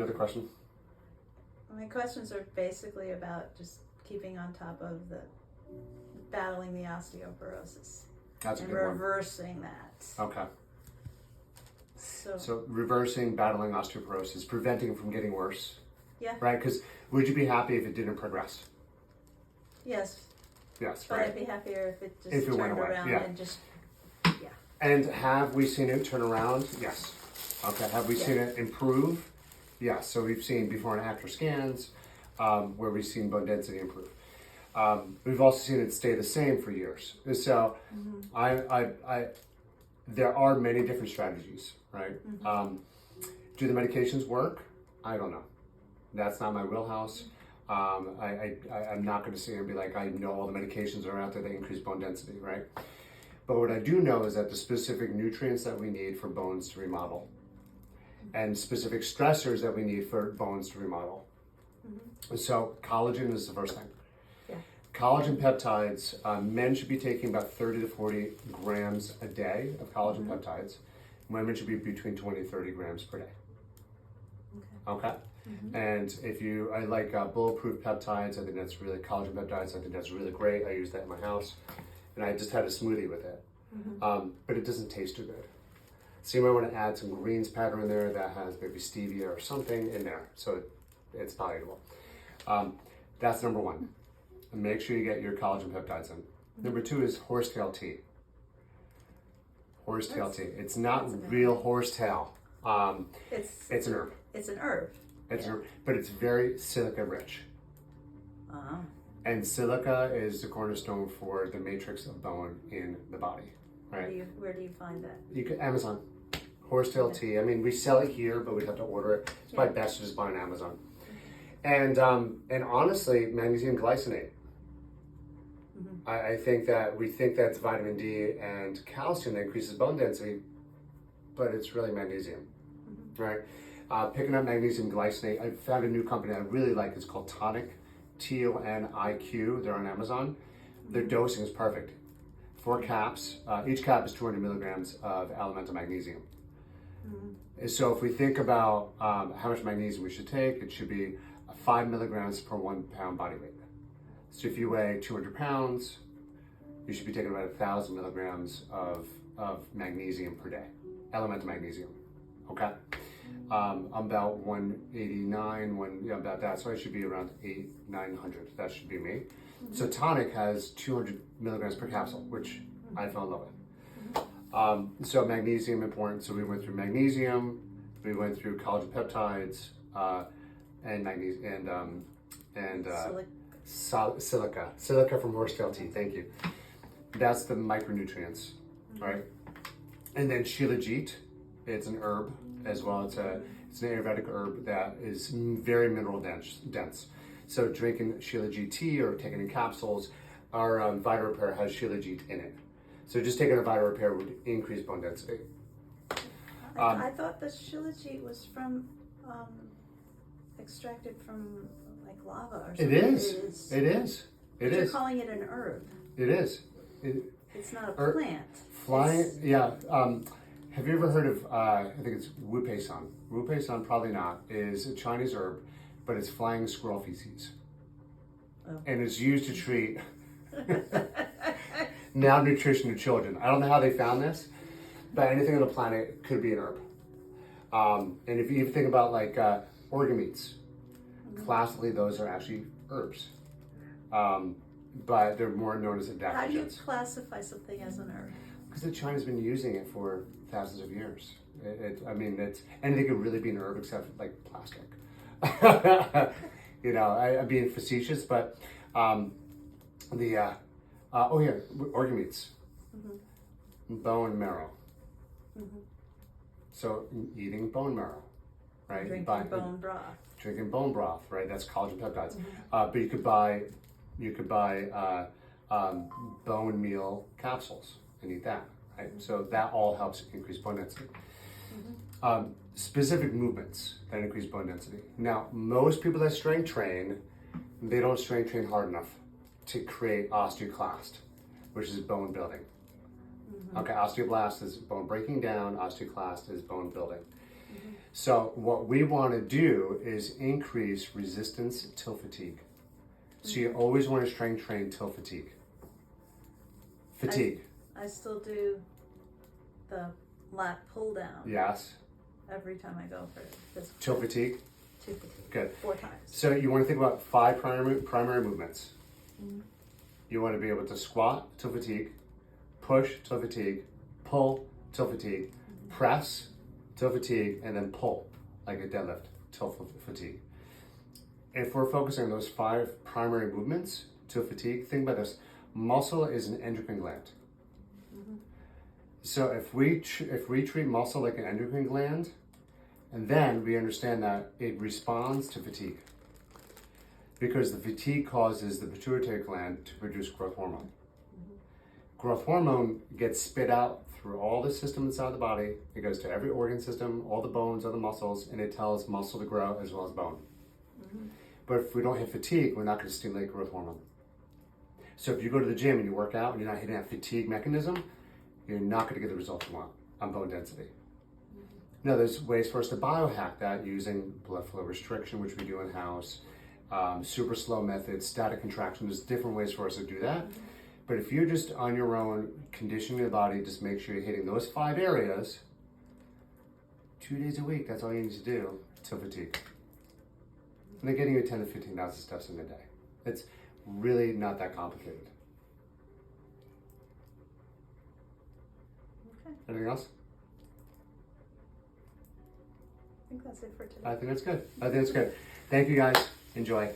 Other question? My questions are basically about just keeping on top of the battling the osteoporosis That's a and good one. reversing that. Okay. So So reversing, battling osteoporosis, preventing it from getting worse. yeah, Right? Because would you be happy if it didn't progress? yes, Yes, but right. I'd be happier if it just If it went turned away, around yeah. and just And have we seen it turn around? Yes. Okay. Have we seen it improve? Yes. So we've seen before and after scans where we've seen bone density improve. We've also seen it stay the same for years. So there are many different strategies, right? Do the medications work? I don't know. That's not my wheelhouse. I'm not going to sit here and be like, I know all the medications are out there that increase bone density, right? But what I do know is that the specific nutrients that we need for bones to remodel and specific stressors that we need for bones to remodel. So collagen is the first thing. Yeah. Collagen peptides, men should be taking about 30 to 40 grams a day of collagen peptides. Women should be between 20 and 30 grams per day. Okay. And I like bulletproof peptides. I think that's really, collagen peptides, I think that's really great. I use that in my house. And I just had a smoothie with it. But it doesn't taste too good. So you might want to add some greens powder in there that has maybe stevia or something in there. So it's palatable. That's number one. And make sure you get your collagen peptides in. Number two is horsetail tea. Horsetail tea. It's not real horsetail. It's an herb. it's an herb. It's an herb, but it's very silica rich. And silica is the cornerstone for the matrix of bone in the body, right? Where do you find that? You can Amazon, horsetail tea. I mean, we sell it here, but we'd have to order it. It's probably best to just buy on Amazon. And honestly, magnesium glycinate. I think that we think that's vitamin D and calcium that increases bone density, but it's really magnesium, right? Picking up magnesium glycinate. I found a new company I really like. It's called Tonic. TONIQ, they're on Amazon. Their dosing is perfect. 4 caps, each cap is 200 milligrams of elemental magnesium. So if we think about how much magnesium we should take, it should be 5 milligrams per 1 pound body weight. So if you weigh 200 pounds, you should be taking about 1,000 milligrams of magnesium per day, elemental magnesium, okay? I'm about 189, about that. So I should be around 900. That should be me. So Tonic has 200 milligrams per capsule, which I fell in love with. So magnesium important. So we went through magnesium, we went through collagen peptides, and magnesium and silica from horsetail tea. Thank you. That's the micronutrients, right? And then shilajit. It's an herb as well. It's an Ayurvedic herb that is very mineral dense. So drinking shilajit tea or taking in capsules, our Vita Repair has shilajit in it. So just taking a Vita Repair would increase bone density. I thought the shilajit was from extracted from like lava or something. It is. You're calling it an herb. It is. It's not a plant. Flying, yeah. Have you ever heard of, I think it's Wu Pei San. Wu Pei San, probably not, is a Chinese herb, but it's flying squirrel feces. Oh. And it's used to treat malnutrition in children. I don't know how they found this, but anything on the planet could be an herb. And if you think about like organ meats, classically those are actually herbs. But they're more known as adaptogens. How do you classify something as an herb? Because the China's been using it for thousands of years. It's anything could really be an herb except like plastic. I'm being facetious, but organ meats, bone marrow. So eating bone marrow, right? Drinking bone broth. Drinking bone broth, right? That's collagen peptides. But you could buy bone meal capsules and eat that, right? So that all helps increase bone density. Specific movements that increase bone density. Now, most people that strength train, they don't strength train hard enough to create osteoclast, which is bone building. Okay, osteoblast is bone breaking down, osteoclast is bone building. So what we want to do is increase resistance till fatigue. So you always want to strength train till fatigue. Fatigue. I still do the lat pull down. Yes. Every time I go for physical. Till fatigue. To fatigue. Good. 4 times. So you want to think about 5 primary movements. You want to be able to squat till fatigue, push till fatigue, pull till fatigue, press till fatigue, and then pull like a deadlift till fatigue. If we're focusing on those 5 primary movements till fatigue, think about this. Muscle is an endocrine gland. So if we treat muscle like an endocrine gland, and then we understand that it responds to fatigue, because the fatigue causes the pituitary gland to produce growth hormone. Growth hormone gets spit out through all the systems inside the body. It goes to every organ system, all the bones, all the muscles, and it tells muscle to grow as well as bone. But if we don't hit fatigue, we're not going to stimulate growth hormone. So if you go to the gym and you work out and you're not hitting that fatigue mechanism, you're not going to get the results you want on bone density. Now, there's ways for us to biohack that using blood flow restriction, which we do in-house, super slow methods, static contraction. There's different ways for us to do that. But if you're just on your own, conditioning the body, just make sure you're hitting those 5 areas 2 days a week. That's all you need to do till fatigue. And they're getting you 10 to 15,000 steps in a day. It's really not that complicated. Okay. Anything else? I think that's it for today. I think that's good. Thank you guys. Enjoy.